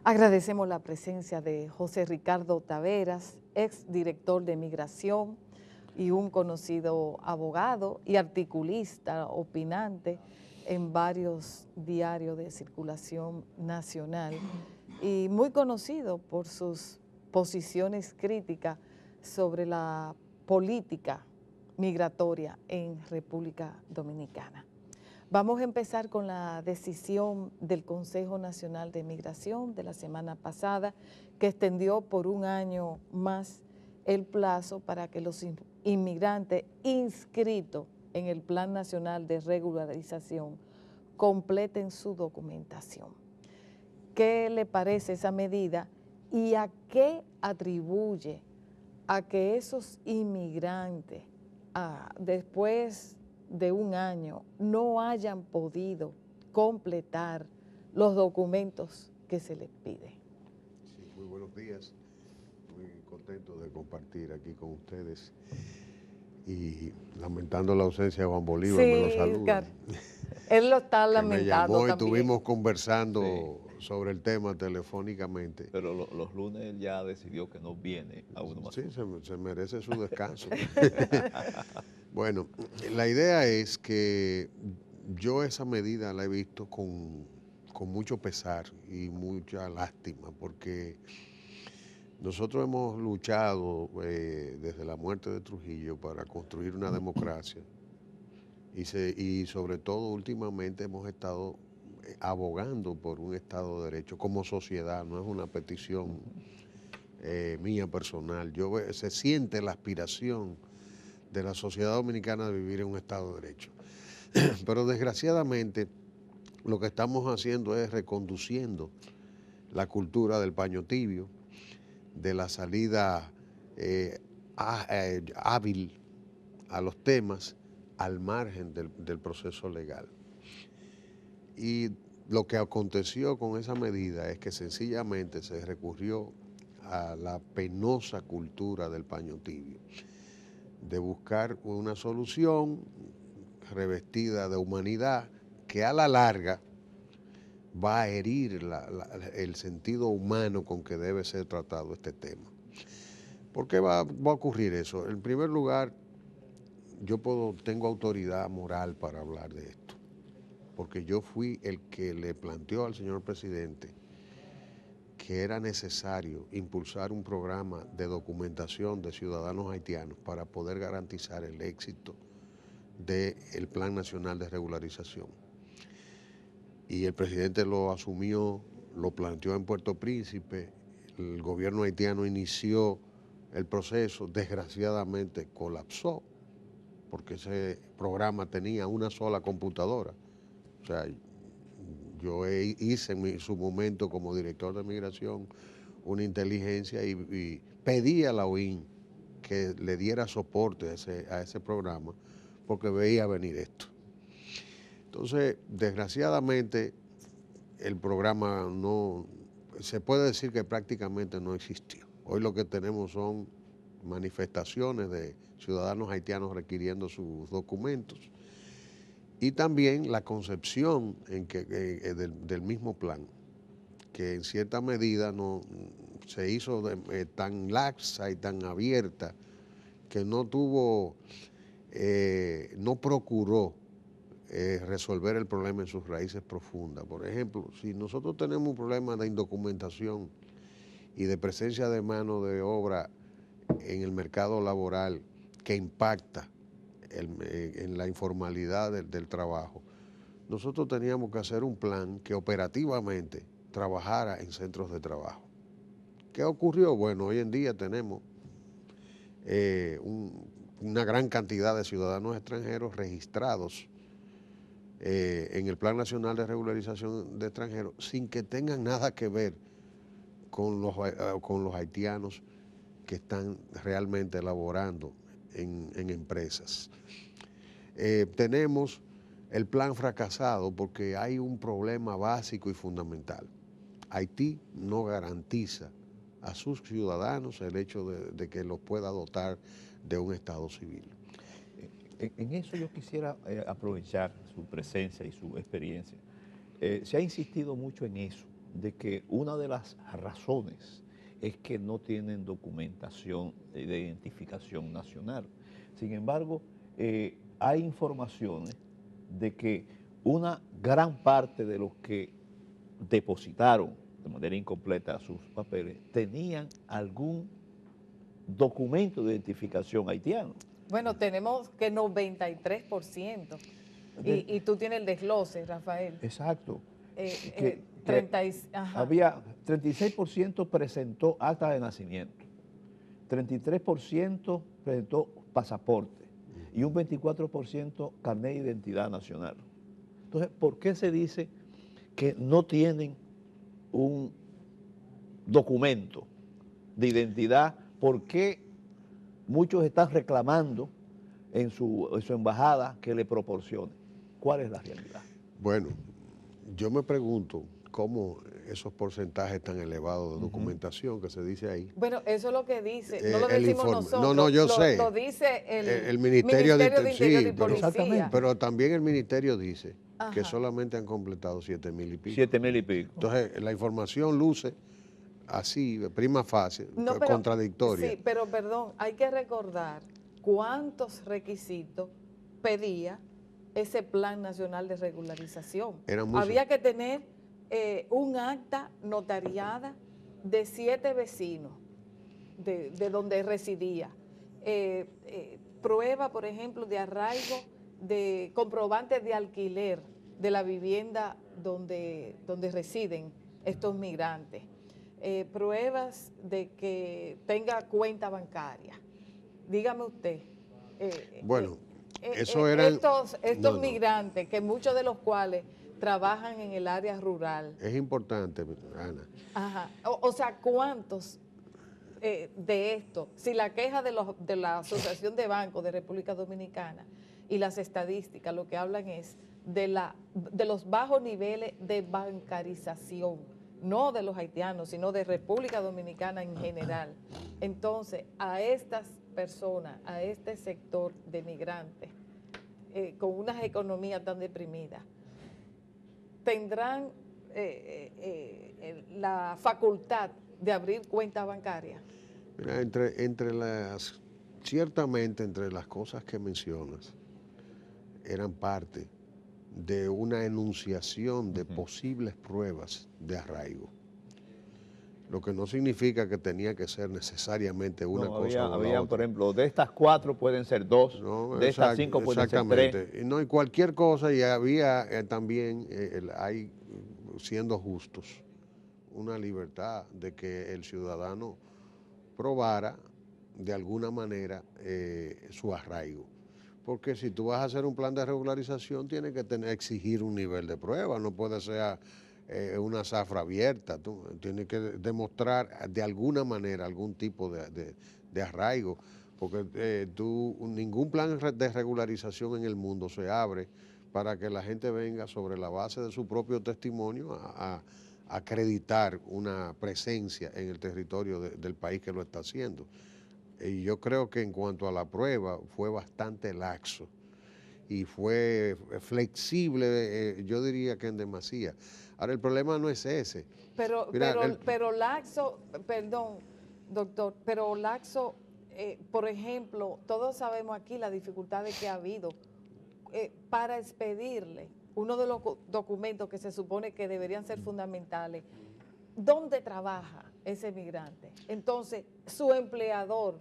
Agradecemos la presencia de José Ricardo Taveras, ex director de Migración y un conocido abogado y articulista, opinante en varios diarios de circulación nacional y muy conocido por sus posiciones críticas sobre la política migratoria en República Dominicana. Vamos a empezar con la decisión del Consejo Nacional de Migración de la semana pasada, que extendió por un año más el plazo para que los inmigrantes inscritos en el Plan Nacional de Regularización completen su documentación. ¿Qué le parece esa medida y a qué atribuye a que esos inmigrantes, después de un año, no hayan podido completar los documentos que se les pide? Sí, muy buenos días, muy contento de compartir aquí con ustedes y lamentando la ausencia de Juan Bolívar, me lo Sí, saludan. él lo está Que me lamentando llamó y también. estuvimos conversando Sí, sobre el tema telefónicamente. pero los lunes él ya decidió que no viene a Uno más Sí, Uno. se merece su descanso. Bueno, la idea es que yo esa medida la he visto con mucho pesar y mucha lástima, porque nosotros hemos luchado desde la muerte de Trujillo para construir una democracia y sobre todo últimamente hemos estado abogando por un Estado de Derecho como sociedad, no es una petición mía personal. Se siente la aspiración de la sociedad dominicana de vivir en un Estado de Derecho. Pero desgraciadamente lo que estamos haciendo es reconduciendo la cultura del paño tibio, de la salida hábil a los temas al margen del proceso legal. Y lo que aconteció con esa medida es que sencillamente se recurrió a la penosa cultura del paño tibio, de buscar una solución revestida de humanidad que a la larga va a herir el sentido humano con que debe ser tratado este tema. ¿Por qué va a ocurrir eso? En primer lugar, tengo autoridad moral para hablar de esto, porque yo fui el que le planteó al señor presidente que era necesario impulsar un programa de documentación de ciudadanos haitianos para poder garantizar el éxito del Plan Nacional de Regularización. Y el presidente lo asumió, lo planteó en Puerto Príncipe, el gobierno haitiano inició el proceso, desgraciadamente colapsó, porque ese programa tenía una sola computadora. O sea, yo hice en su momento como director de migración una inteligencia y pedí a la OIN que le diera soporte a ese programa porque veía venir esto. Entonces, desgraciadamente, el programa se puede decir que prácticamente no existió. Hoy lo que tenemos son manifestaciones de ciudadanos haitianos requiriendo sus documentos y también la concepción del mismo plan, que en cierta medida se hizo tan laxa y tan abierta que no procuró resolver el problema en sus raíces profundas. Por ejemplo, si nosotros tenemos un problema de indocumentación y de presencia de mano de obra en el mercado laboral que impacta en la informalidad del trabajo, nosotros teníamos que hacer un plan que operativamente trabajara en centros de trabajo. ¿Qué ocurrió? Bueno, hoy en día tenemos una gran cantidad de ciudadanos extranjeros registrados en el Plan Nacional de Regularización de Extranjeros sin que tengan nada que ver con los haitianos que están realmente laborando en empresas. Tenemos el plan fracasado porque hay un problema básico y fundamental. Haití no garantiza a sus ciudadanos el hecho de que los pueda dotar de un Estado civil. En eso yo quisiera aprovechar su presencia y su experiencia. Se ha insistido mucho en eso, de que una de las razones es que no tienen documentación de identificación nacional. Sin embargo, hay informaciones de que una gran parte de los que depositaron de manera incompleta sus papeles tenían algún documento de identificación haitiano. Bueno, tenemos que 93%. Y tú tienes el desglose, Rafael. Exacto. Que había 36% presentó acta de nacimiento, 33% presentó pasaporte y un 24% carnet de identidad nacional. Entonces, ¿por qué se dice que no tienen un documento de identidad? ¿Por qué muchos están reclamando en su embajada que le proporcione? ¿Cuál es la realidad? Bueno, yo me pregunto cómo esos porcentajes tan elevados de documentación que se dice ahí. Bueno, eso es lo que dice, no lo decimos informe. nosotros. No, yo sé. Lo dice el Ministerio de Interior y pero, Policía. Exactamente. Pero también el Ministerio dice Ajá. que solamente han completado 7,000 y pico. 7,000 y pico. Entonces, la información luce así, de prima facie, No, contradictoria. Sí, pero perdón, hay que recordar cuántos requisitos pedía ese Plan Nacional de Regularización. Había que tener un acta notariada de 7 vecinos de donde residía. Prueba, por ejemplo, de arraigo, de comprobantes de alquiler de la vivienda donde residen estos migrantes. Pruebas de que tenga cuenta bancaria. Dígame usted. Bueno, eso eran... Estos migrantes, que muchos de los cuales trabajan en el área rural. Es importante, Ana. Ajá. O sea, ¿cuántos de esto? Si la queja de la Asociación de Bancos de República Dominicana y las estadísticas lo que hablan es de los bajos niveles de bancarización, no de los haitianos, sino de República Dominicana en general. Entonces, a estas personas, a este sector de migrantes, con unas economías tan deprimidas, tendrán la facultad de abrir cuenta bancaria. Mira, ciertamente entre las cosas que mencionas, eran parte de una enunciación de posibles pruebas de arraigo. Lo que no significa que tenía que ser necesariamente una cosa o la había, otra. por ejemplo, de estas 4 pueden ser 2, de estas 5 pueden ser 3. No, y cualquier cosa, y había también, hay, siendo justos, una libertad de que el ciudadano probara de alguna manera su arraigo. Porque si tú vas a hacer un plan de regularización, tienes que exigir un nivel de prueba, no puede ser una zafra abierta, tú tienes que demostrar de alguna manera algún tipo de arraigo, porque ningún plan de regularización en el mundo se abre para que la gente venga sobre la base de su propio testimonio a acreditar una presencia en el territorio del país que lo está haciendo. Y yo creo que en cuanto a la prueba fue bastante laxo y fue flexible, yo diría que en demasía. Ahora, el problema no es ese. Pero laxo, perdón, doctor, pero laxo, por ejemplo, todos sabemos aquí las dificultades que ha habido para expedirle uno de los documentos que se supone que deberían ser fundamentales. ¿Dónde trabaja ese migrante? Entonces, su empleador,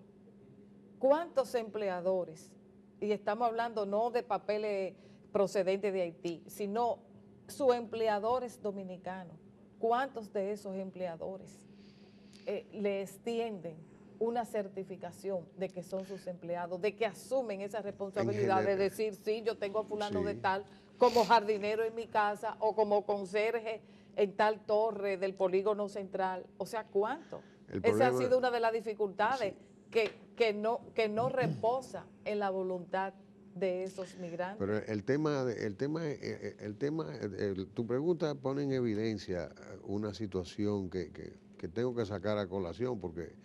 ¿cuántos empleadores? Y estamos hablando no de papeles procedentes de Haití, sino sus empleadores dominicanos. ¿Cuántos de esos empleadores le extienden una certificación de que son sus empleados, de que asumen esa responsabilidad de decir, sí, yo tengo a fulano de tal como jardinero en mi casa o como conserje en tal torre del polígono central? O sea, ¿cuánto? Esa ha sido una de las dificultades que no reposa en la voluntad de esos migrantes. Pero tu pregunta pone en evidencia una situación que tengo que sacar a colación, porque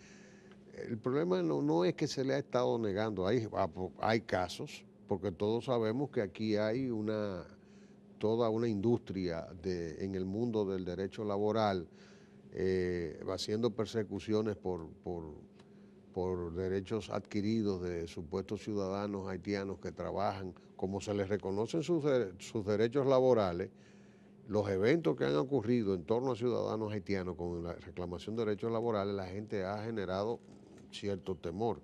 el problema no es que se le ha estado negando, hay casos, porque todos sabemos que aquí hay toda una industria en el mundo del derecho laboral, haciendo persecuciones por derechos adquiridos de supuestos ciudadanos haitianos que trabajan, como se les reconocen sus derechos laborales. Los eventos que han ocurrido en torno a ciudadanos haitianos con la reclamación de derechos laborales, la gente ha generado cierto temor.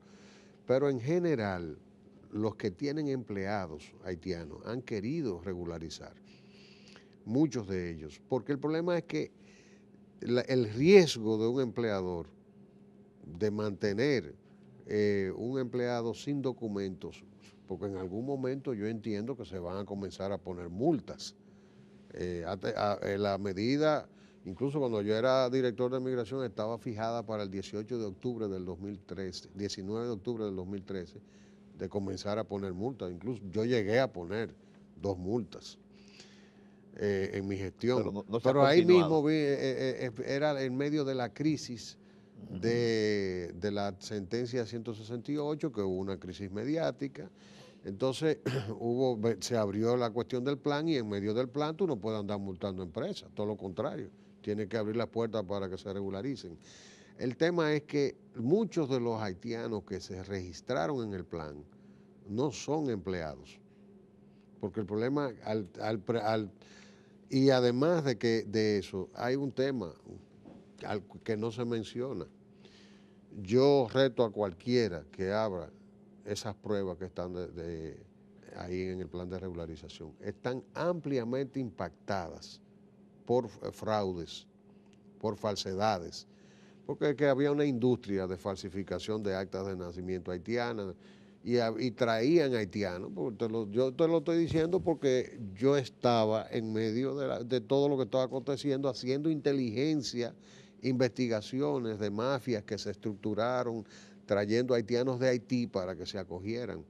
Pero en general, los que tienen empleados haitianos han querido regularizar, muchos de ellos, porque el problema es que el riesgo de un empleador de mantener un empleado sin documentos, porque en algún momento yo entiendo que se van a comenzar a poner multas. La medida, incluso cuando yo era director de migración, estaba fijada para el 18 de octubre del 2013, 19 de octubre del 2013, de comenzar a poner multas. Incluso yo llegué a poner 2 multas en mi gestión. Pero ahí mismo era en medio de la crisis de la sentencia 168, que hubo una crisis mediática. Entonces se abrió la cuestión del plan, y en medio del plan tú no puedes andar multando empresas, todo lo contrario, tienes que abrir las puertas para que se regularicen. El tema es que muchos de los haitianos que se registraron en el plan no son empleados, porque el problema, y además de eso, hay un tema que no se menciona. Yo reto a cualquiera que abra esas pruebas que están ahí en el plan de regularización. Están ampliamente impactadas por fraudes, por falsedades, porque es que había una industria de falsificación de actas de nacimiento haitianas y traían haitianos. Yo te lo estoy diciendo porque yo estaba en medio de todo lo que estaba aconteciendo, haciendo inteligencia, investigaciones de mafias que se estructuraron, trayendo haitianos de Haití para que se acogieran.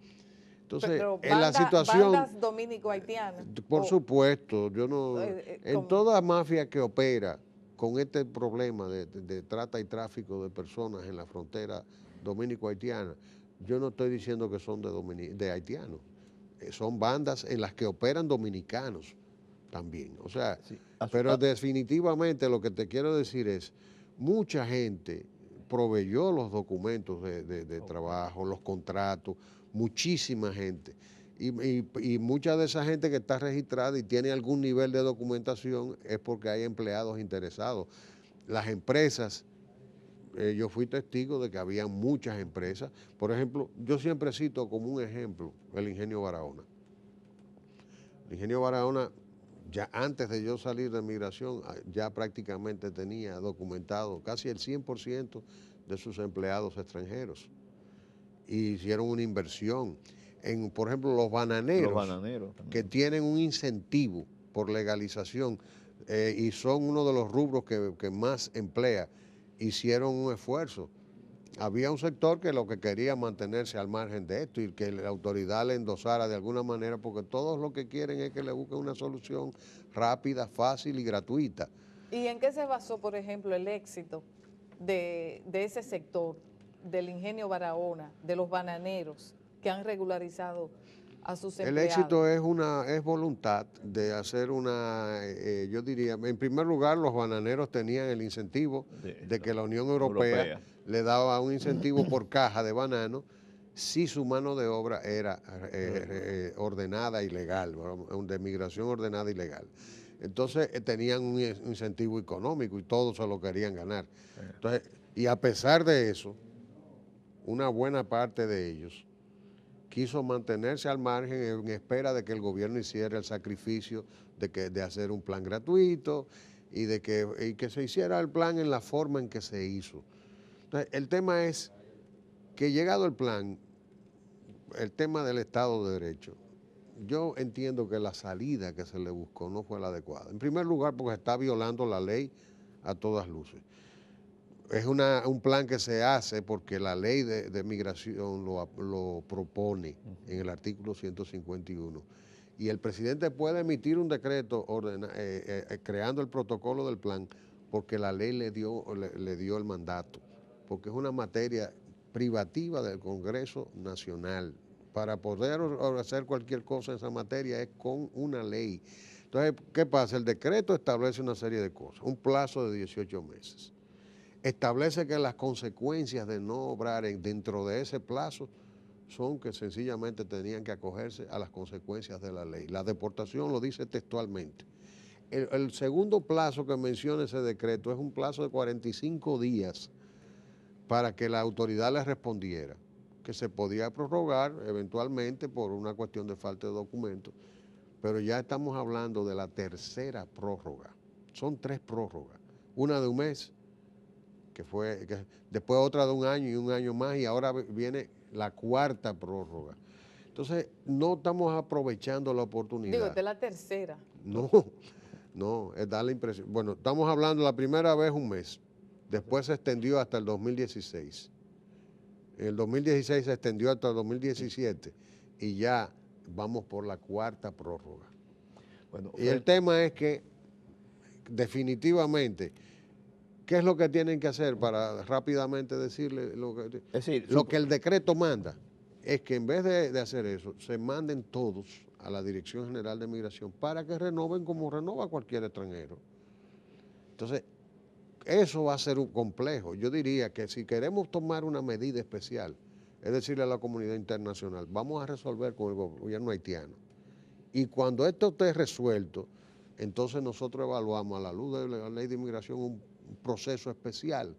Entonces, pero en la situación... bandas dominico-haitianas. Por supuesto, yo no... En toda mafia que opera con este problema de trata y tráfico de personas en la frontera dominico-haitiana, yo no estoy diciendo que son de haitianos. Son bandas en las que operan dominicanos también. O sea, sí. Pero definitivamente lo que te quiero decir es, mucha gente proveyó los documentos de trabajo, los contratos, muchísima gente. Y mucha de esa gente que está registrada y tiene algún nivel de documentación es porque hay empleados interesados. Las empresas, yo fui testigo de que había muchas empresas. Por ejemplo, yo siempre cito como un ejemplo el Ingenio Barahona. El Ingenio Barahona, ya antes de yo salir de migración, ya prácticamente tenía documentado casi el 100% de sus empleados extranjeros. Y hicieron una inversión en, por ejemplo, los bananeros que tienen un incentivo por legalización y son uno de los rubros que más emplea, hicieron un esfuerzo. Había un sector que lo que quería mantenerse al margen de esto y que la autoridad le endosara de alguna manera, porque todos lo que quieren es que le busquen una solución rápida, fácil y gratuita. ¿Y en qué se basó, por ejemplo, el éxito de ese sector, del Ingenio Barahona, de los bananeros que han regularizado a sus empleados? El éxito es voluntad de hacer yo diría, en primer lugar, los bananeros tenían el incentivo de que la Unión Europea le daba un incentivo por caja de banano si su mano de obra era ordenada y legal, de migración ordenada y legal. Entonces tenían un incentivo económico y todos se lo querían ganar. Entonces, y a pesar de eso, una buena parte de ellos quiso mantenerse al margen en espera de que el gobierno hiciera el sacrificio de hacer un plan gratuito y que se hiciera el plan en la forma en que se hizo. Entonces, el tema es que llegado el plan, el tema del Estado de Derecho, yo entiendo que la salida que se le buscó no fue la adecuada. En primer lugar, porque está violando la ley a todas luces. Es un plan que se hace porque la ley de migración lo propone en el artículo 151. Y el presidente puede emitir un decreto creando el protocolo del plan porque la ley le dio el mandato, porque es una materia privativa del Congreso Nacional. Para poder hacer cualquier cosa en esa materia es con una ley. Entonces, ¿qué pasa? El decreto establece una serie de cosas, un plazo de 18 meses. Establece que las consecuencias de no obrar dentro de ese plazo son que sencillamente tenían que acogerse a las consecuencias de la ley. La deportación lo dice textualmente. El segundo plazo que menciona ese decreto es un plazo de 45 días para que la autoridad le respondiera, que se podía prorrogar eventualmente por una cuestión de falta de documentos, pero ya estamos hablando de la tercera prórroga. Son 3 prórrogas, una de un mes, después otra de un año y un año más, y ahora viene la 4ª prórroga. Entonces, no estamos aprovechando la oportunidad. Digo, esta es la tercera. No, es dar la impresión. Bueno, estamos hablando la primera vez un mes, después se extendió hasta el 2016. En el 2016 se extendió hasta el 2017 y ya vamos por la 4ª prórroga. Bueno, y el tema es que definitivamente, ¿qué es lo que tienen que hacer para rápidamente decirle lo que el decreto manda? Es que en vez de hacer eso, se manden todos a la Dirección General de Migración para que renoven como renova cualquier extranjero. Entonces, eso va a ser un complejo. Yo diría que si queremos tomar una medida especial, es decirle a la comunidad internacional, vamos a resolver con el gobierno haitiano. Y cuando esto esté resuelto, entonces nosotros evaluamos a la luz de la ley de inmigración un proceso especial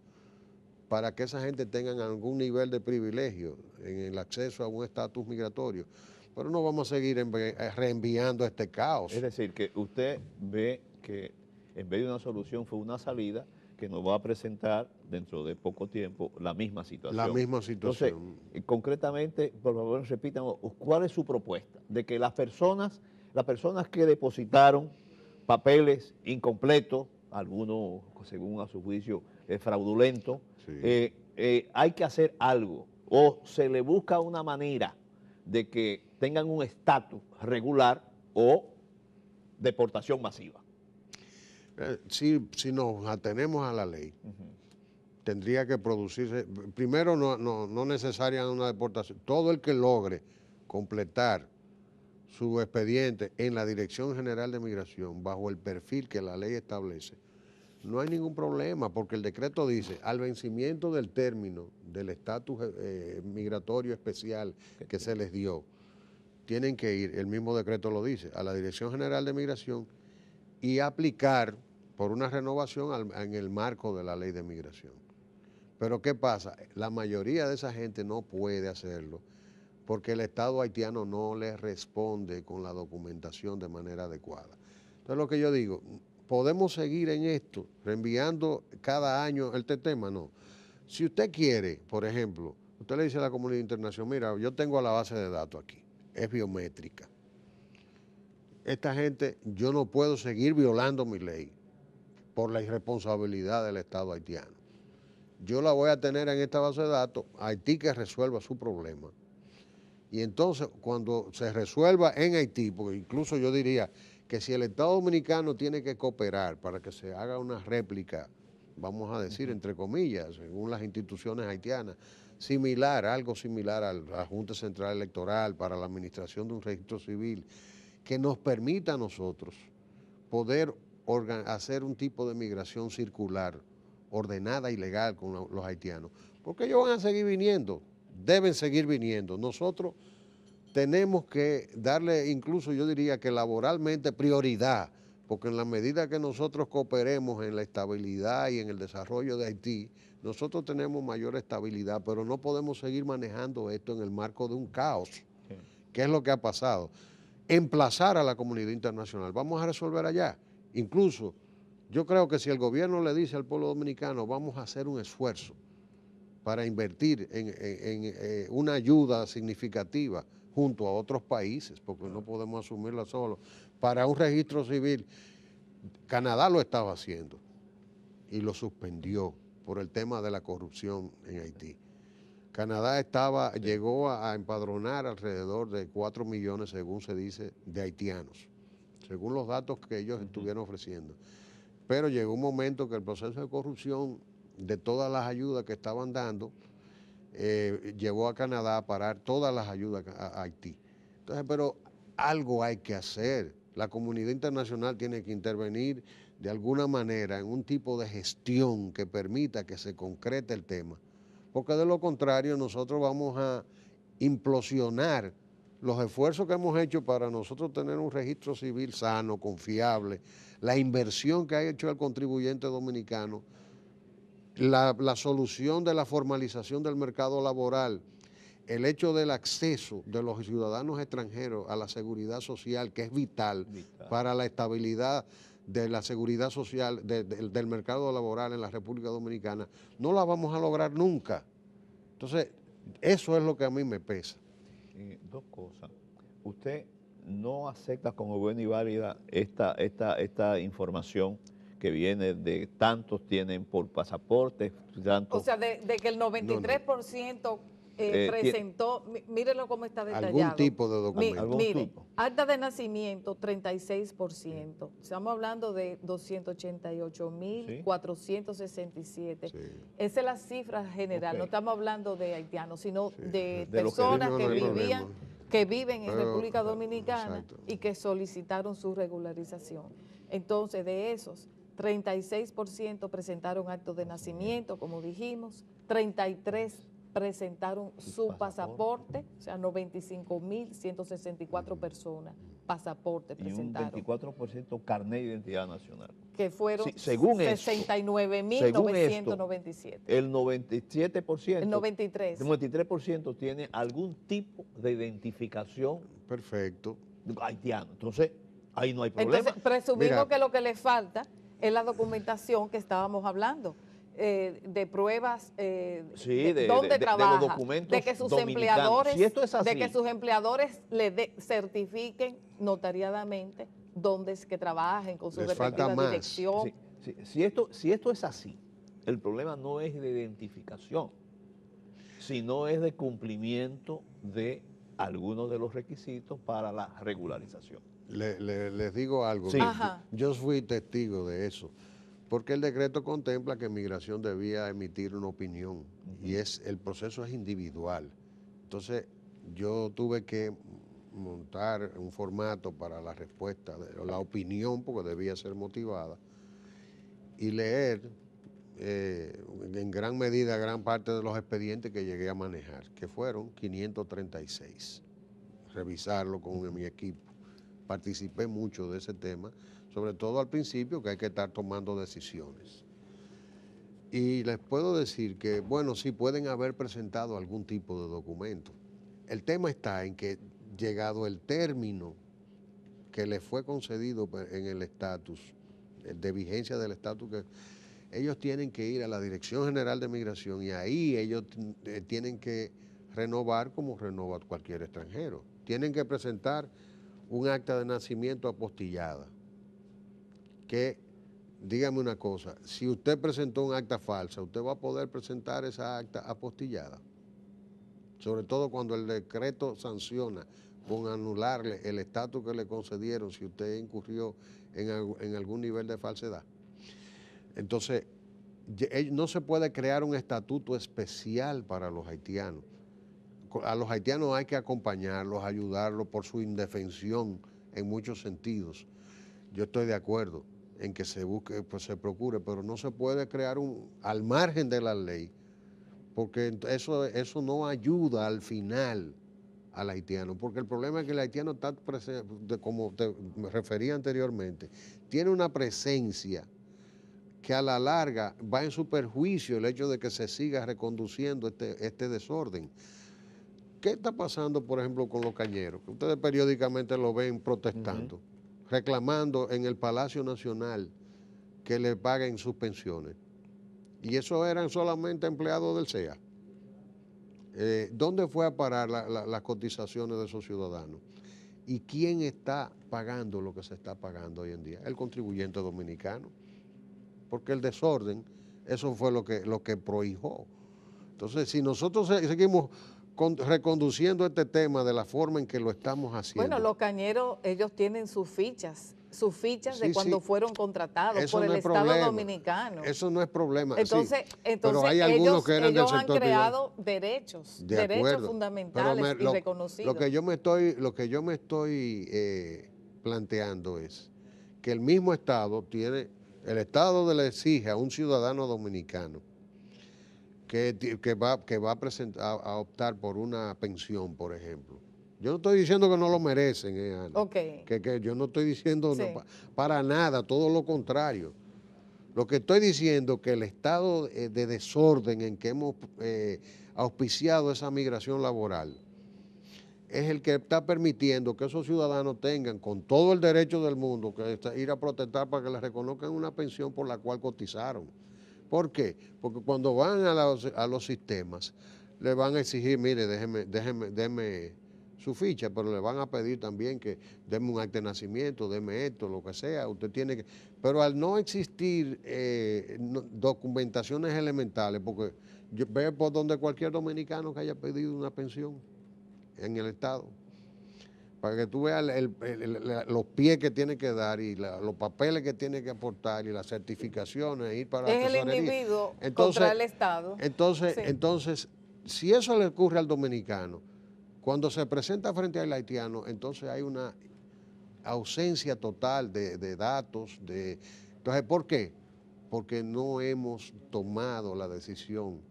para que esa gente tenga algún nivel de privilegio en el acceso a un estatus migratorio. Pero no vamos a seguir reenviando este caos. Es decir, que usted ve que en vez de una solución fue una salida que nos va a presentar dentro de poco tiempo la misma situación. La misma situación. Entonces, concretamente, por favor, repítan, ¿cuál es su propuesta? De que las personas que depositaron papeles incompletos, algunos, según a su juicio, fraudulentos, sí, hay que hacer algo, o se le busca una manera de que tengan un estatus regular o deportación masiva. Si nos atenemos a la ley, tendría que producirse, primero no necesariamente una deportación, todo el que logre completar su expediente en la Dirección General de Migración bajo el perfil que la ley establece, no hay ningún problema, porque el decreto dice, al vencimiento del término del estatus migratorio especial que se les dio, tienen que ir, el mismo decreto lo dice, a la Dirección General de Migración y aplicar por una renovación en el marco de la ley de migración. Pero ¿qué pasa? La mayoría de esa gente no puede hacerlo porque el Estado haitiano no les responde con la documentación de manera adecuada. Entonces lo que yo digo, ¿podemos seguir en esto, reenviando cada año este tema? No. Si usted quiere, por ejemplo, usted le dice a la comunidad internacional, mira, yo tengo la base de datos aquí, es biométrica. Esta gente, yo no puedo seguir violando mi ley por la irresponsabilidad del Estado haitiano. Yo la voy a tener en esta base de datos, Haití que resuelva su problema. Y entonces, cuando se resuelva en Haití, porque incluso yo diría que si el Estado Dominicano tiene que cooperar para que se haga una réplica, vamos a decir, entre comillas, según las instituciones haitianas, algo similar a la Junta Central Electoral para la administración de un registro civil, que nos permita a nosotros poder hacer un tipo de migración circular, ordenada y legal con los haitianos, porque ellos van a seguir viniendo, deben seguir viniendo. Nosotros tenemos que darle, incluso yo diría que laboralmente, prioridad, porque en la medida que nosotros cooperemos en la estabilidad y en el desarrollo de Haití, nosotros tenemos mayor estabilidad, pero no podemos seguir manejando esto en el marco de un caos, que es lo que ha pasado. Emplazar a la comunidad internacional, vamos a resolver allá. Incluso, yo creo que si el gobierno le dice al pueblo dominicano, vamos a hacer un esfuerzo para invertir en una ayuda significativa junto a otros países, porque no podemos asumirla solo, para un registro civil. Canadá lo estaba haciendo y lo suspendió por el tema de la corrupción en Haití. Canadá llegó a empadronar alrededor de 4 millones, según se dice, de haitianos, según los datos que ellos estuvieron ofreciendo. Pero llegó un momento que el proceso de corrupción de todas las ayudas que estaban dando llevó a Canadá a parar todas las ayudas a Haití. Entonces, pero algo hay que hacer. La comunidad internacional tiene que intervenir de alguna manera en un tipo de gestión que permita que se concrete el tema, porque de lo contrario nosotros vamos a implosionar los esfuerzos que hemos hecho para nosotros tener un registro civil sano, confiable, la inversión que ha hecho el contribuyente dominicano, la solución de la formalización del mercado laboral, el hecho del acceso de los ciudadanos extranjeros a la seguridad social, que es vital para la estabilidad de la seguridad social del mercado laboral en la República Dominicana, no la vamos a lograr nunca. Entonces, eso es lo que a mí me pesa. Dos cosas. Usted no acepta como buena y válida esta información que viene de tantos tienen por pasaporte, tantos... O sea, de que el 93% presentó, mírenlo cómo está detallado. Algún tipo de documento. Mire, acta de nacimiento, 36%. Estamos hablando de 288.467. Sí. Esa es la cifra general. No estamos hablando de haitianos, sino de de los que personas viven. que viven en Pero, República Dominicana exacto. y que solicitaron su regularización. Entonces, de esos, 36% presentaron actos de nacimiento, como dijimos, 33% presentaron su pasaporte, o sea, 95.164 personas pasaporte presentaron. Y un 24% carnet de identidad nacional. Que fueron Sí, según 69.997. El 97%. El 93%. El 93% tiene algún tipo de identificación Perfecto. haitiano. Entonces, ahí no hay problema. Entonces, presumimos Mira, que lo que le falta es la documentación que estábamos hablando. De pruebas Sí, dónde trabaja, de los documentos de que sus dominicanos. empleadores, Si esto es así, de que sus empleadores le certifiquen notariadamente dónde es que trabajen con su Les falta respectiva más. dirección. Si esto es así, el problema no es de identificación, sino es de cumplimiento de algunos de los requisitos para la regularización. Les digo algo. Sí. Ajá. Yo fui testigo de eso, porque el decreto contempla que Migración debía emitir una opinión y el proceso es individual. Entonces, yo tuve que montar un formato para la respuesta, la opinión, porque debía ser motivada, y leer en gran medida gran parte de los expedientes que llegué a manejar, que fueron 536. Revisarlo con mi equipo. Participé mucho de ese tema, sobre todo al principio, que hay que estar tomando decisiones. Y les puedo decir que, bueno, sí pueden haber presentado algún tipo de documento. El tema está en que, llegado el término que le fue concedido en el estatus, de vigencia del estatus, que ellos tienen que ir a la Dirección General de Migración y ahí ellos tienen que renovar como renova cualquier extranjero. Tienen que presentar un acta de nacimiento apostillada. Que, dígame una cosa, si usted presentó un acta falsa, ¿usted va a poder presentar esa acta apostillada? Sobre todo cuando el decreto sanciona con anularle el estatus que le concedieron si usted incurrió en algún nivel de falsedad. Entonces, no se puede crear un estatuto especial para los haitianos. A los haitianos hay que acompañarlos, ayudarlos por su indefensión en muchos sentidos. Yo estoy de acuerdo en que se busque, pues se procure, pero no se puede crear al margen de la ley, porque eso no ayuda al final al haitiano, porque el problema es que el haitiano está, como me refería anteriormente, tiene una presencia que a la larga va en su perjuicio el hecho de que se siga reconduciendo este desorden. ¿Qué está pasando, por ejemplo, con los cañeros? Que ustedes periódicamente lo ven protestando, reclamando en el Palacio Nacional que le paguen sus pensiones. Y eso eran solamente empleados del CEA. ¿Dónde fue a parar las cotizaciones de esos ciudadanos? ¿Y quién está pagando lo que se está pagando hoy en día? El contribuyente dominicano. Porque el desorden, eso fue lo que prohijó. Entonces, si nosotros seguimos reconduciendo este tema de la forma en que lo estamos haciendo. Bueno, los cañeros, ellos tienen sus fichas Sí, de cuando sí. fueron contratados Eso por no el es Estado problema. dominicano. Eso no es problema. Entonces, sí, pero hay algunos que eran del ellos han sector creado privado. derechos, De acuerdo. fundamentales Pero y reconocidos. lo que yo me estoy planteando es que el mismo Estado el Estado le exige a un ciudadano dominicano que va a optar por una pensión, por ejemplo. Yo no estoy diciendo que no lo merecen, Ana. Ok. Que yo no estoy diciendo Sí. para nada, todo lo contrario. Lo que estoy diciendo es que el estado de desorden en que hemos auspiciado esa migración laboral es el que está permitiendo que esos ciudadanos tengan, con todo el derecho del mundo, que ir a protestar para que les reconozcan una pensión por la cual cotizaron. ¿Por qué? Porque cuando van a los sistemas, le van a exigir, mire, déjeme su ficha, pero le van a pedir también que deme un acta de nacimiento, deme esto, lo que sea. Usted tiene que... Pero al no existir documentaciones elementales, porque yo veo por donde cualquier dominicano que haya pedido una pensión en el Estado, para que tú veas los pies que tiene que dar y los papeles que tiene que aportar y las certificaciones, ir para la Es el tesorería. individuo Entonces, contra el Estado. Sí. entonces, si eso le ocurre al dominicano, cuando se presenta frente al haitiano, entonces hay una ausencia total de datos. Entonces, ¿por qué? Porque no hemos tomado la decisión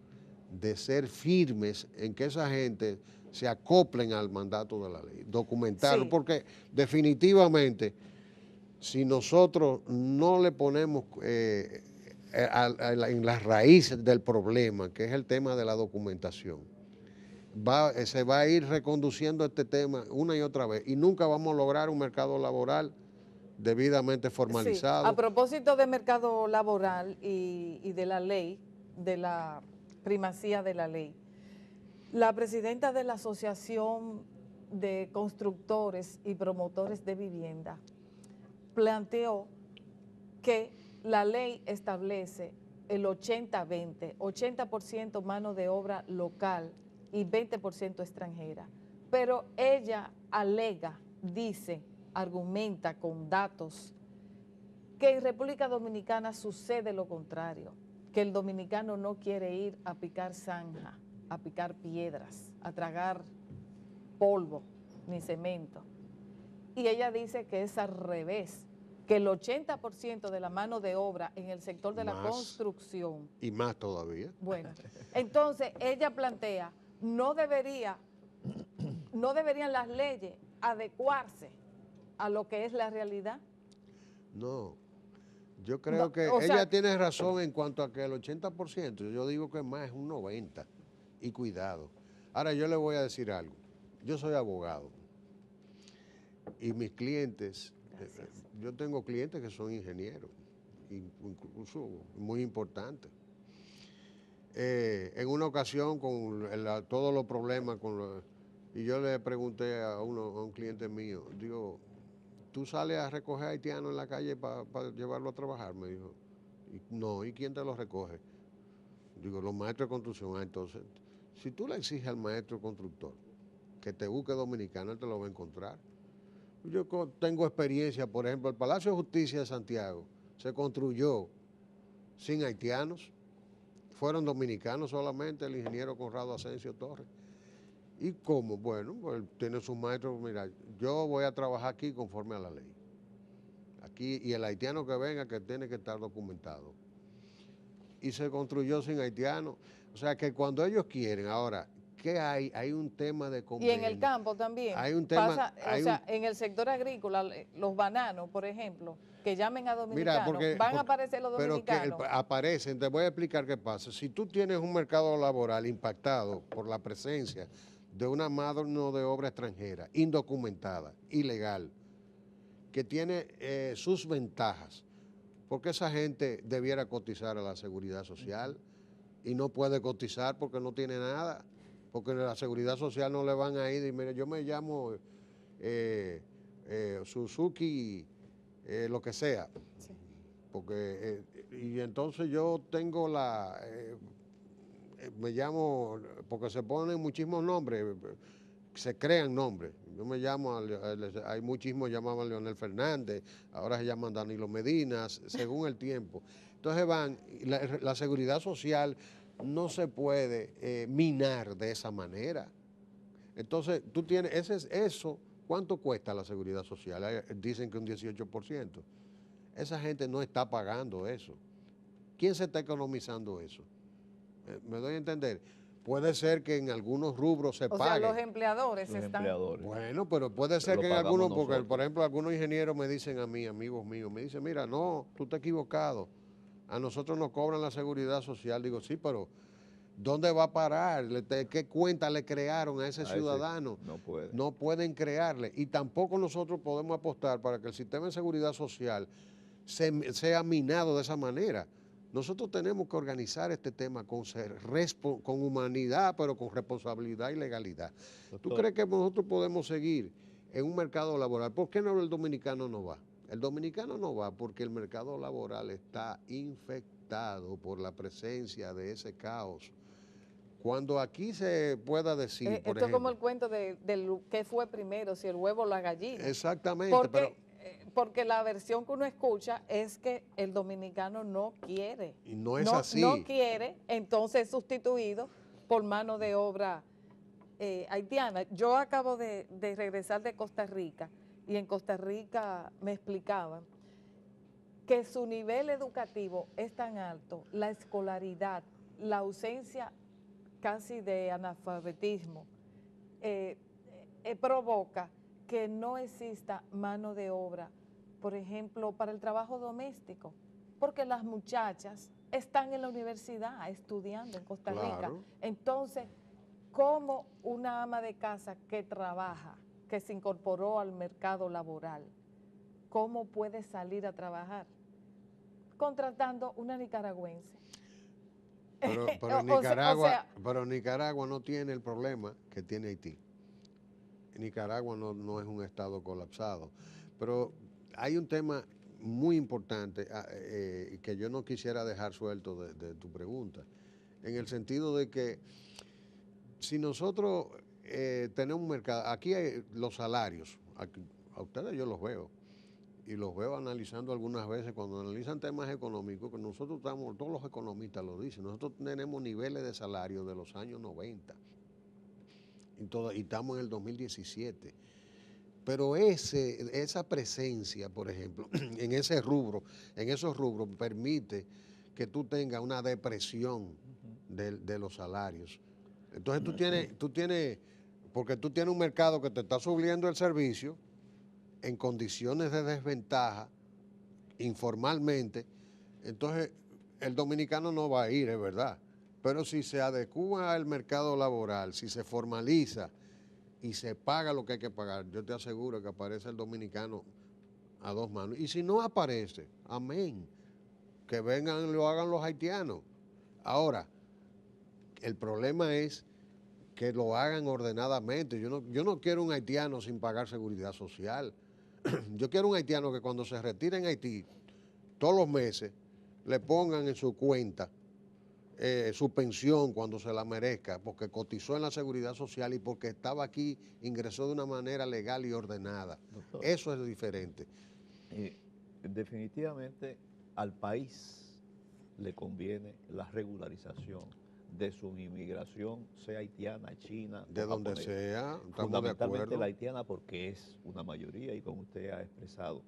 de ser firmes en que esa gente se acoplen al mandato de la ley, documentarlo, Sí. porque definitivamente si nosotros no le ponemos en las raíces del problema, que es el tema de la documentación, se va a ir reconduciendo este tema una y otra vez y nunca vamos a lograr un mercado laboral debidamente formalizado. Sí. A propósito de mercado laboral y de la ley, de la primacía de la ley, la presidenta de la Asociación de Constructores y Promotores de Vivienda planteó que la ley establece el 80-20, 80% mano de obra local y 20% extranjera. Pero ella alega, dice, argumenta con datos que en República Dominicana sucede lo contrario, que el dominicano no quiere ir a picar zanja, a picar piedras, a tragar polvo ni cemento. Y ella dice que es al revés, que el 80% de la mano de obra en el sector de la construcción. Y más todavía. Bueno, entonces ella plantea, no deberían las leyes adecuarse a lo que es la realidad. No, yo creo que ella tiene razón en cuanto a que el 80%, yo digo que más es un 90%, y cuidado. Ahora yo le voy a decir algo, yo soy abogado, y mis clientes, yo tengo clientes que son ingenieros, incluso muy importantes. En una ocasión con todos los problemas, y yo le pregunté a un cliente mío, digo, ¿tú sales a recoger haitianos en la calle para llevarlo a trabajar? Me dijo, no, ¿y quién te lo recoge? Digo, los maestros de construcción. Entonces, si tú le exiges al maestro constructor que te busque dominicano, él te lo va a encontrar. Yo tengo experiencia, por ejemplo, el Palacio de Justicia de Santiago se construyó sin haitianos, fueron dominicanos solamente, el ingeniero Conrado Asensio Torres. ¿Y cómo? Bueno, pues tiene sus maestros, mira, yo voy a trabajar aquí conforme a la ley. Aquí, y el haitiano que venga, que tiene que estar documentado. Y se construyó sin haitianos. O sea que cuando ellos quieren, ahora, ¿qué hay? Hay un tema de convenio. Y en el campo también. Hay un tema. En el sector agrícola, los bananos, por ejemplo, que llamen a dominicanos, van a aparecer los dominicanos. Pero aparecen, te voy a explicar qué pasa. Si tú tienes un mercado laboral impactado por la presencia de una mano de obra extranjera, indocumentada, ilegal, que tiene sus ventajas, porque esa gente debiera cotizar a la seguridad social y no puede cotizar porque no tiene nada, porque la seguridad social no le van a ir y mire, yo me llamo Suzuki, lo que sea, sí. Porque y entonces yo tengo me llamo, porque se ponen muchísimos nombres, se crean nombres. Yo me llamo, hay muchísimos llamaban Leonel Fernández, ahora se llaman Danilo Medina, según el tiempo. Entonces la seguridad social no se puede minar de esa manera. Entonces tú tienes, eso ¿Cuánto cuesta la seguridad social? Dicen que un 18%. Esa gente no está pagando eso. ¿Quién se está economizando eso? ¿Me doy a entender? Puede ser que en algunos rubros se O sea, pague. los empleadores Los están... empleadores. Bueno, pero puede ser Lo que en pagamos algunos, porque nosotros. por ejemplo algunos ingenieros me dicen a mí, amigos míos, me dicen, mira, no, tú estás equivocado. A nosotros nos cobran la seguridad social. Digo, sí, pero ¿dónde va a parar? ¿Qué cuenta le crearon a ese ciudadano? No puede. No pueden crearle. Y tampoco nosotros podemos apostar para que el sistema de seguridad social sea minado de esa manera. Nosotros tenemos que organizar este tema con humanidad, pero con responsabilidad y legalidad. Doctor. ¿Tú crees que nosotros podemos seguir en un mercado laboral? ¿Por qué no el dominicano no va? El dominicano no va porque el mercado laboral está infectado por la presencia de ese caos. Cuando aquí se pueda decir, por Esto es como ejemplo, el cuento de qué fue primero, si el huevo o la gallina. exactamente, Porque la versión que uno escucha es que el dominicano no quiere. y no es así. No quiere, entonces es sustituido por mano de obra haitiana. Yo acabo de regresar de Costa Rica y en Costa Rica me explicaban que su nivel educativo es tan alto, la escolaridad, la ausencia casi de analfabetismo, provoca que no exista mano de obra, por ejemplo, para el trabajo doméstico, porque las muchachas están en la universidad estudiando en Costa Rica. Claro. Entonces, ¿cómo una ama de casa que trabaja, que se incorporó al mercado laboral, cómo puede salir a trabajar? Contratando una nicaragüense. Pero Nicaragua no tiene el problema que tiene Haití. Nicaragua no es un estado colapsado. Pero hay un tema muy importante que yo no quisiera dejar suelto de tu pregunta, en el sentido de que si nosotros tenemos un mercado, aquí hay los salarios, a ustedes yo los veo, y los veo analizando algunas veces cuando analizan temas económicos, que nosotros estamos, todos los economistas lo dicen, nosotros tenemos niveles de salario de los años 90 y estamos en el 2017. Pero esa presencia, por ejemplo, en esos rubros permite que tú tengas una depresión de los salarios. Entonces porque tú tienes un mercado que te está subiendo el servicio en condiciones de desventaja, informalmente, entonces el dominicano no va a ir, es verdad. Pero si se adecua al mercado laboral, si se formaliza y se paga lo que hay que pagar, yo te aseguro que aparece el dominicano a dos manos. Y si no aparece, amén, que vengan y lo hagan los haitianos. Ahora, el problema es que lo hagan ordenadamente. Yo no quiero un haitiano sin pagar seguridad social. Yo quiero un haitiano que cuando se retire en Haití, todos los meses, le pongan en su cuenta su pensión cuando se la merezca, porque cotizó en la seguridad social y porque estaba aquí, ingresó de una manera legal y ordenada. Doctor, eso es diferente. Definitivamente al país le conviene la regularización de su inmigración, sea haitiana, china, De donde japonesa. sea, estamos de Fundamentalmente acuerdo. la haitiana porque es una mayoría y como usted ha expresado,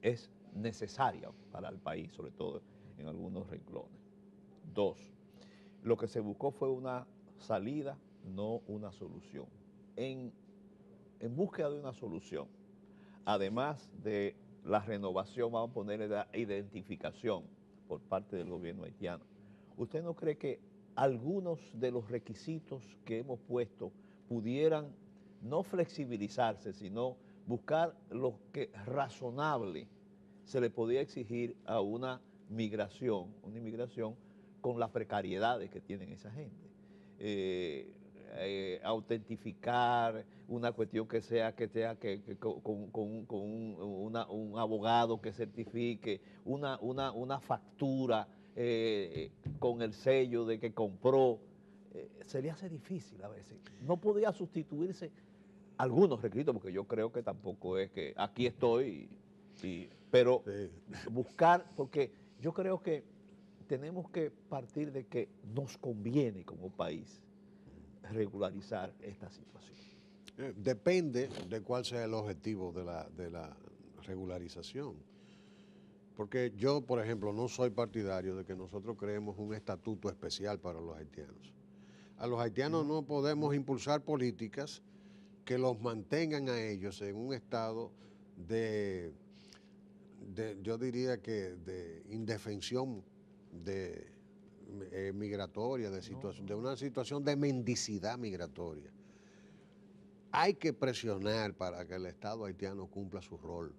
es necesaria para el país, sobre todo en algunos renglones. Dos, lo que se buscó fue una salida, no una solución. En búsqueda de una solución, además de la renovación, vamos a ponerle la identificación por parte del gobierno haitiano, ¿usted no cree que algunos de los requisitos que hemos puesto pudieran no flexibilizarse, sino buscar lo que razonable se le podía exigir a una inmigración con las precariedades que tienen esa gente? Autentificar una cuestión que con un abogado que certifique una factura con el sello de que compró, se le hace difícil a veces. No podía sustituirse algunos requisitos, porque yo creo que tampoco es que aquí estoy, pero Sí. buscar, porque yo creo que tenemos que partir de que nos conviene como país regularizar esta situación. Depende de cuál sea el objetivo de la regularización. Porque yo, por ejemplo, no soy partidario de que nosotros creemos un estatuto especial para los haitianos. A los haitianos no podemos impulsar políticas que los mantengan a ellos en un estado yo diría que de indefensión migratoria, de una situación de mendicidad migratoria. Hay que presionar para que el Estado haitiano cumpla su rol,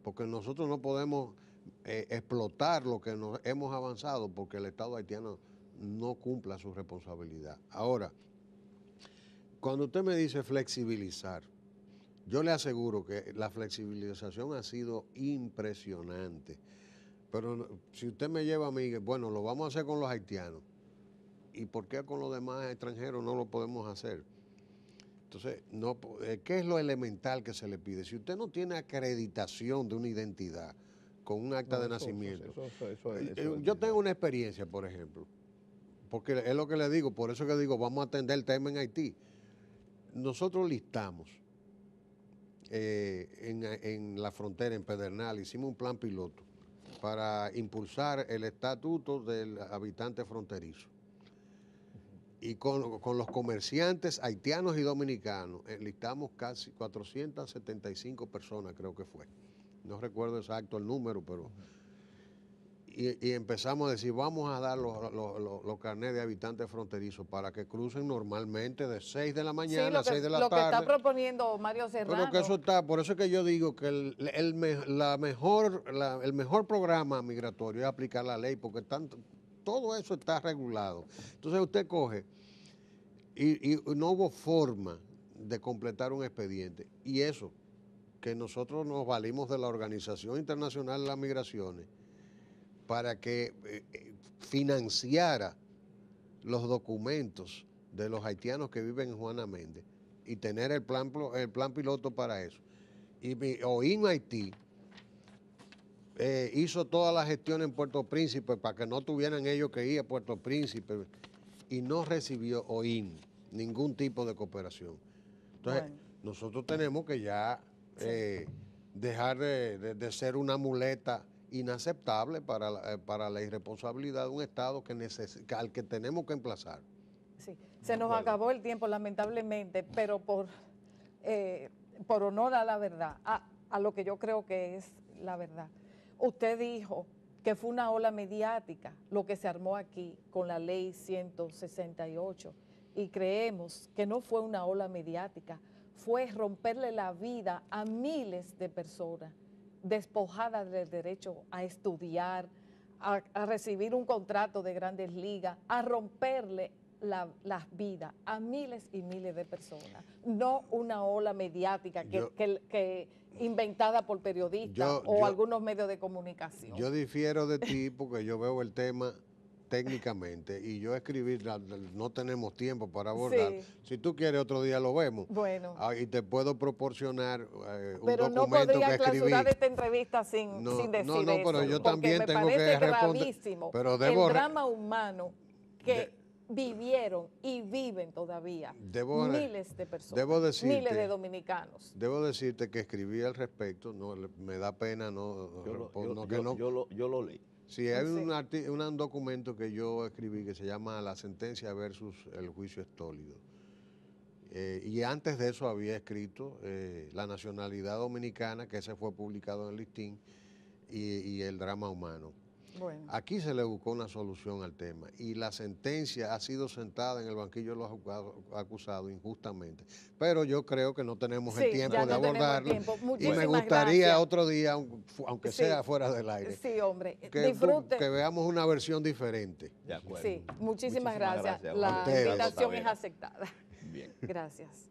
porque nosotros no podemos explotar lo que nos hemos avanzado porque el Estado haitiano no cumpla su responsabilidad. Ahora, cuando usted me dice flexibilizar, yo le aseguro que la flexibilización ha sido impresionante. Pero si usted me lleva a mí, bueno, lo vamos a hacer con los haitianos, ¿y por qué con los demás extranjeros no lo podemos hacer? Entonces, ¿qué es lo elemental que se le pide? Si usted no tiene acreditación de una identidad con un acta de nacimiento. Yo tengo una experiencia, por ejemplo, porque es lo que le digo, por eso que digo, vamos a atender el tema en Haití. Nosotros listamos en la frontera, en Pedernal, hicimos un plan piloto para impulsar el estatuto del habitante fronterizo. Y con los comerciantes haitianos y dominicanos, listamos casi 475 personas, creo que fue. No recuerdo exacto el número, pero... Y empezamos a decir, vamos a dar los carnets de habitantes fronterizos para que crucen normalmente de 6 de la mañana a 6 de la tarde. Lo que está proponiendo Mario Serrano. Pero que eso está, por eso es que yo digo que el mejor programa migratorio es aplicar la ley, porque todo eso está regulado. Entonces usted coge y no hubo forma de completar un expediente. Y eso, que nosotros nos valimos de la Organización Internacional de las Migraciones para que financiara los documentos de los haitianos que viven en Juana Méndez y tener el plan piloto para eso. Y OIM Haití hizo toda la gestión en Puerto Príncipe para que no tuvieran ellos que ir a Puerto Príncipe y no recibió OIM ningún tipo de cooperación. Entonces, nosotros tenemos que ya dejar de ser una muleta inaceptable para la irresponsabilidad de un Estado al que tenemos que emplazar. Sí, se nos acabó el tiempo lamentablemente, pero por honor a la verdad, a lo que yo creo que es la verdad. Usted dijo que fue una ola mediática lo que se armó aquí con la ley 168 y creemos que no fue una ola mediática, fue romperle la vida a miles de personas despojadas del derecho a estudiar, a recibir un contrato de Grandes Ligas, a romperle las vidas a miles y miles de personas, no una ola mediática que inventada por periodistas o algunos medios de comunicación. Yo difiero de ti porque yo veo el tema técnicamente y yo escribir, no tenemos tiempo para abordar. Sí. Si tú quieres otro día lo vemos. Bueno. Y te puedo proporcionar un pero documento no podría que escribí. clausurar esta entrevista sin decir eso. No, pero yo también tengo que responder. Gravísimo pero el drama humano que vivieron y viven todavía miles de personas, miles de dominicanos. Debo decirte que escribí al respecto, no me da pena yo lo leí. Sí, hay un documento que yo escribí que se llama La sentencia versus el juicio estólido. Y antes de eso había escrito La nacionalidad dominicana, que ese fue publicado en el listín, y el drama humano. Bueno. Aquí se le buscó una solución al tema y la sentencia ha sido sentada en el banquillo de los acusados injustamente. Pero yo creo que no tenemos el tiempo de abordarlo y me gustaría otro día, aunque sea fuera del aire, sí, hombre. que veamos una versión diferente. De acuerdo. Sí, muchísimas gracias. La invitación es aceptada. Bien. Gracias.